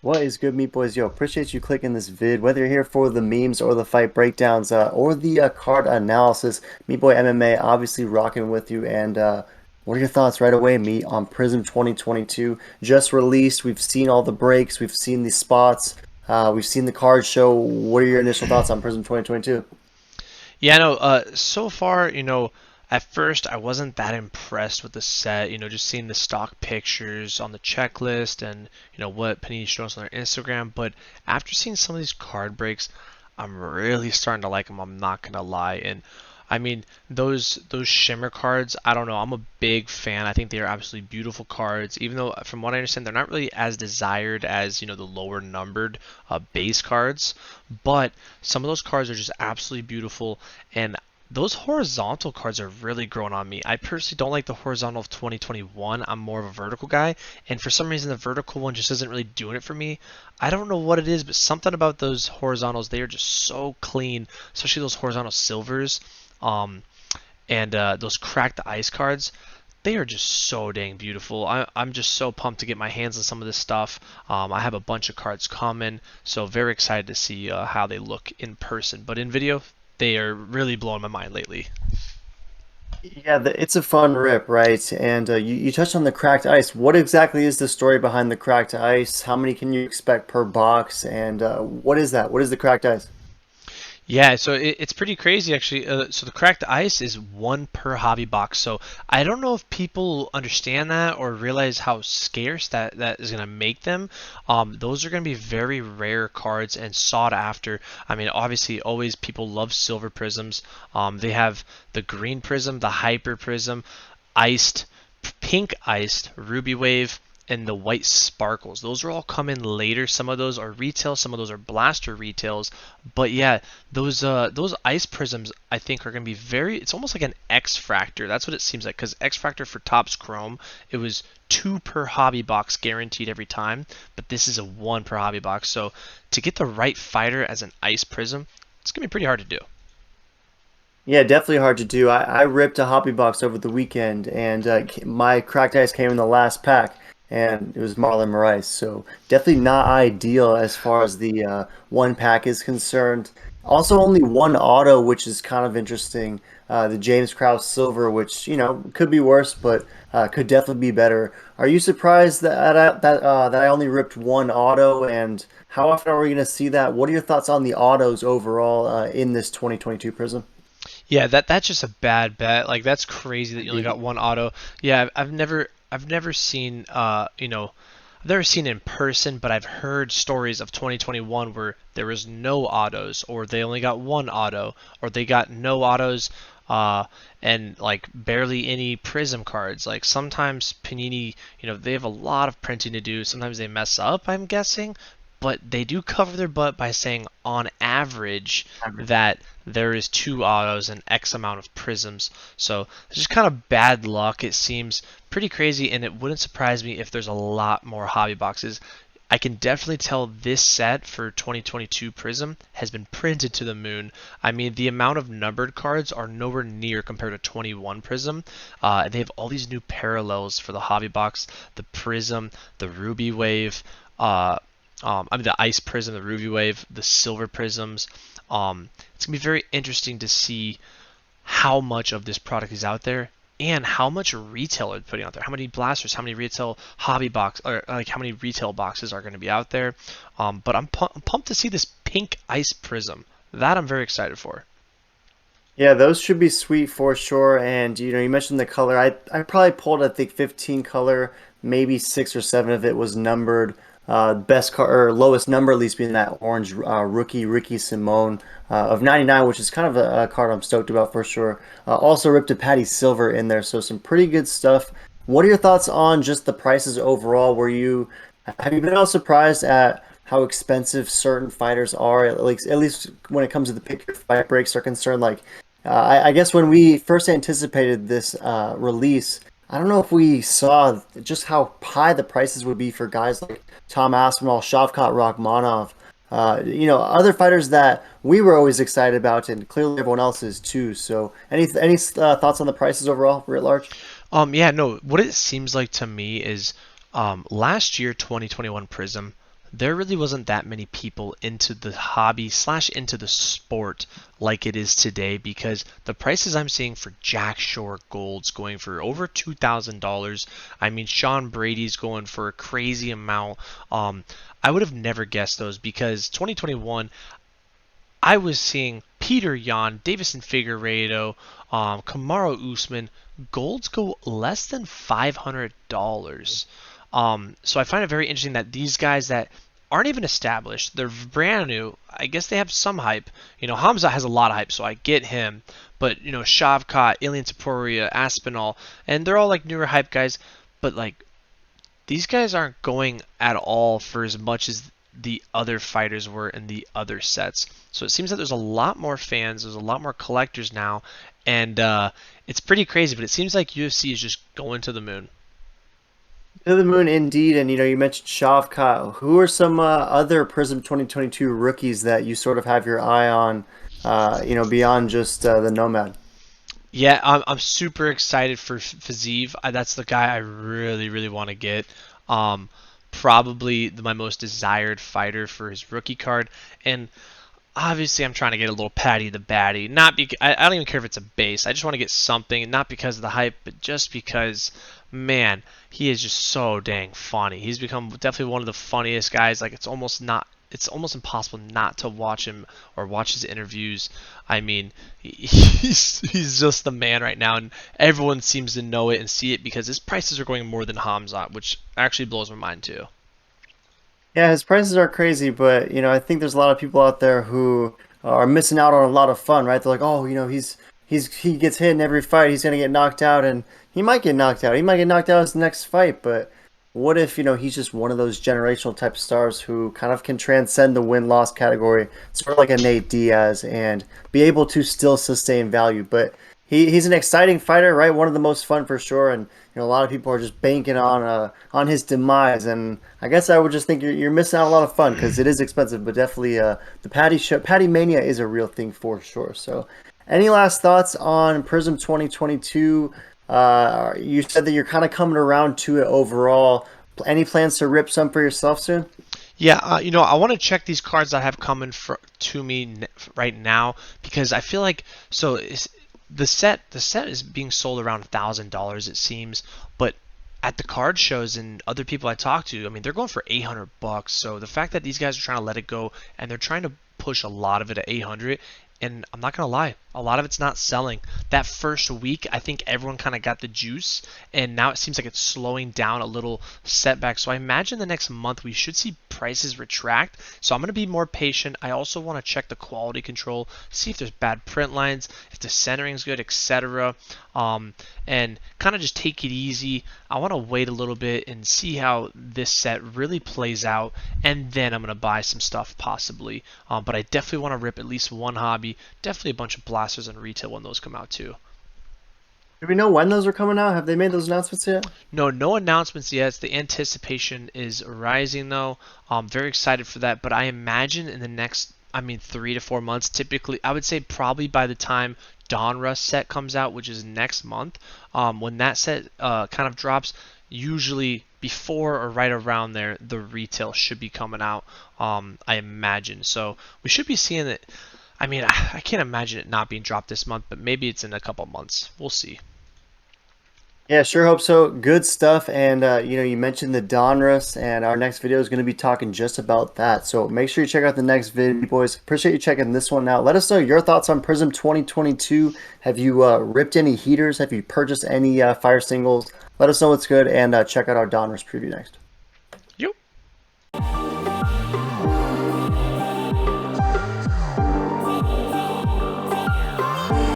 What is good, Meat Boys? Yo, appreciate you clicking this vid. Whether you're here for the memes or the fight breakdowns or the card analysis, Meat Boy MMA obviously rocking with you. And what are your thoughts right away, Meat, on Prism 2022? Just released. We've seen all the breaks. We've seen the spots. We've seen the card show. What are your initial thoughts on Prism 2022? Yeah, no, so far, at first I wasn't that impressed with the set, just seeing the stock pictures on the checklist and, what Panini showed us on their Instagram. But after seeing some of these card breaks, I'm really starting to like them, I'm not gonna lie. And I mean, those shimmer cards, I don't know, I'm a big fan. I think they are absolutely beautiful cards, even though from what I understand, they're not really as desired as, the lower numbered base cards. But some of those cards are just absolutely beautiful, and those horizontal cards are really growing on me. I personally don't like the horizontal of 2021. I'm more of a vertical guy, and for some reason the vertical one just isn't really doing it for me. I don't know what it is, but something about those horizontals, they are just so clean, especially those horizontal silvers, um, and those cracked ice cards. They are just so dang beautiful. I'm just so pumped to get my hands on some of this stuff. I have a bunch of cards coming, so very excited to see how they look in person. But in video, they are really blowing my mind lately. Yeah, it's a fun rip, right? And you touched on the cracked ice. What exactly is the story behind the cracked ice? How many can you expect per box? And what is that? What is the cracked ice? Yeah, so it's pretty crazy actually. So the cracked ice is one per hobby box. So I don't know if people understand that or realize how scarce that is going to make them. Those are going to be very rare cards and sought after. I mean, obviously, always people love silver prisms. They have the green prism, the hyper prism, iced, pink iced, ruby wave, and the white sparkles. Those are all coming later. Some of those are retail, some of those are blaster retails. But yeah, those ice prisms I think are going to be very. It's almost like an X Fractor. That's what it seems like. Because X Fractor for Topps Chrome, it was two per hobby box guaranteed every time. But this is a one per hobby box. So to get the right fighter as an ice prism, it's going to be pretty hard to do. Yeah, definitely hard to do. I ripped a hobby box over the weekend, and my cracked ice came in the last pack, and it was Marlon Moraes. So definitely not ideal as far as the one pack is concerned. Also, only one auto, which is kind of interesting. The James Krause Silver, which could be worse, but could definitely be better. Are you surprised that I only ripped one auto, and how often are we going to see that? What are your thoughts on the autos overall in this 2022 Prism? Yeah, that's just a bad bet. Like that's crazy that you only got one auto. Yeah, I've never seen I've never seen it in person, but I've heard stories of 2021 where there was no autos, or they only got one auto, or they got no autos, uh, and like barely any Prism cards. Like sometimes Panini, they have a lot of printing to do. Sometimes they mess up, I'm guessing, but they do cover their butt by saying on average that there is two autos and X amount of prisms. So it's just kind of bad luck. It seems pretty crazy, and it wouldn't surprise me if there's a lot more hobby boxes. I can definitely tell this set for 2022 Prism has been printed to the moon. I mean, the amount of numbered cards are nowhere near compared to 21 Prism. And they have all these new parallels for the hobby box, the Prism, the Ruby Wave, uh, I mean, the Ice Prism, the Ruby Wave, the Silver Prisms. It's gonna be very interesting to see how much of this product is out there and how much retail are putting out there. How many blasters, how many retail hobby box, or like how many retail boxes are going to be out there. But I'm pumped to see this pink ice prism. That I'm very excited for. Yeah, those should be sweet for sure. And you mentioned the color. I probably pulled I think 15 color, maybe six or seven of it was numbered. Best car or lowest number at least being that orange rookie Ricky Simone of 99, which is kind of a card I'm stoked about for sure. Also ripped a Patty Silver in there, so some pretty good stuff. What are your thoughts on just the prices overall? Have you been all surprised at how expensive certain fighters are? At least when it comes to the pick your fight breaks are concerned. Like I guess when we first anticipated this release, I don't know if we saw just how high the prices would be for guys like Tom Aspinall, Shavkat Rakhmonov, other fighters that we were always excited about, and clearly everyone else is too. So, any thoughts on the prices overall, writ large? Yeah, no, what it seems like to me is last year, 2021 Prism, there really wasn't that many people into the hobby slash into the sport like it is today because the prices I'm seeing for Jack Shore golds going for over $2,000. I mean, Sean Brady's going for a crazy amount. I would have never guessed those because 2021 I was seeing Peter Yan, Davison Figueiredo, Kamaru Usman. Golds go less than $500. So I find it very interesting that these guys that aren't even established, they're brand new. I guess they have some hype. Hamza has a lot of hype, so I get him. But Shavkat, Ilian Taporia, Aspinall, and they're all like newer hype guys. But like these guys aren't going at all for as much as the other fighters were in the other sets. So it seems that there's a lot more fans, there's a lot more collectors now, and it's pretty crazy. But it seems like UFC is just going to the moon. To the moon, indeed. And you mentioned Shavkat. Who are some other Prism 2022 rookies that you sort of have your eye on? Beyond just the Nomad. Yeah, I'm super excited for Fazeev. That's the guy I really, really want to get. Um, Probably my most desired fighter for his rookie card. And obviously, I'm trying to get a little Patty the Batty. Not because I don't even care if it's a base. I just want to get something, not because of the hype, but just because, man, he is just so dang funny. He's become definitely one of the funniest guys. Like it's almost impossible not to watch him or watch his interviews. I mean, he's just the man right now, and everyone seems to know it and see it because his prices are going more than Hamzat, which actually blows my mind too. Yeah, his prices are crazy, but I think there's a lot of people out there who are missing out on a lot of fun, right? They're like, oh, he gets hit in every fight, he's gonna get knocked out, and he might get knocked out. He might get knocked out his next fight, but what if he's just one of those generational type stars who kind of can transcend the win-loss category, sort of like a Nate Diaz, and be able to still sustain value. But he's an exciting fighter, right? One of the most fun for sure, and a lot of people are just banking on his demise. And I guess I would just think you're missing out a lot of fun because it is expensive, but definitely the Patty Mania is a real thing for sure. So, any last thoughts on Prism 2022? You said that you're kind of coming around to it overall. Any plans to rip some for yourself soon? Yeah, I want to check these cards I have coming to me right now because I feel like the set is being sold around $1,000 it seems, but at the card shows and other people I talk to, I mean they're going for $800. So the fact that these guys are trying to let it go and they're trying to push a lot of it at 800, and I'm not gonna lie, a lot of it's not selling. That first week, I think everyone kind of got the juice, and now it seems like it's slowing down a little setback. So I imagine the next month we should see prices retract. So I'm gonna be more patient. I also want to check the quality control, see if there's bad print lines, if the centering's good, etc. And kind of just take it easy. I want to wait a little bit and see how this set really plays out, and then I'm gonna buy some stuff possibly. But I definitely want to rip at least one hobby. Definitely a bunch of blasters and retail when those come out too. Do we know when those are coming out? Have they made those announcements yet? No announcements yet. The anticipation is rising though. I'm very excited for that. But I imagine in the next, 3 to 4 months, typically, I would say probably by the time Donruss set comes out, which is next month, when that set kind of drops, usually before or right around there, the retail should be coming out. I imagine. So we should be seeing it. I mean, I can't imagine it not being dropped this month, but maybe it's in a couple months. We'll see. Yeah, sure hope so. Good stuff. And you mentioned the Donruss, and our next video is going to be talking just about that. So make sure you check out the next video, boys. Appreciate you checking this one out. Let us know your thoughts on Prism 2022. Have you ripped any heaters? Have you purchased any fire singles? Let us know what's good, and check out our Donruss preview next.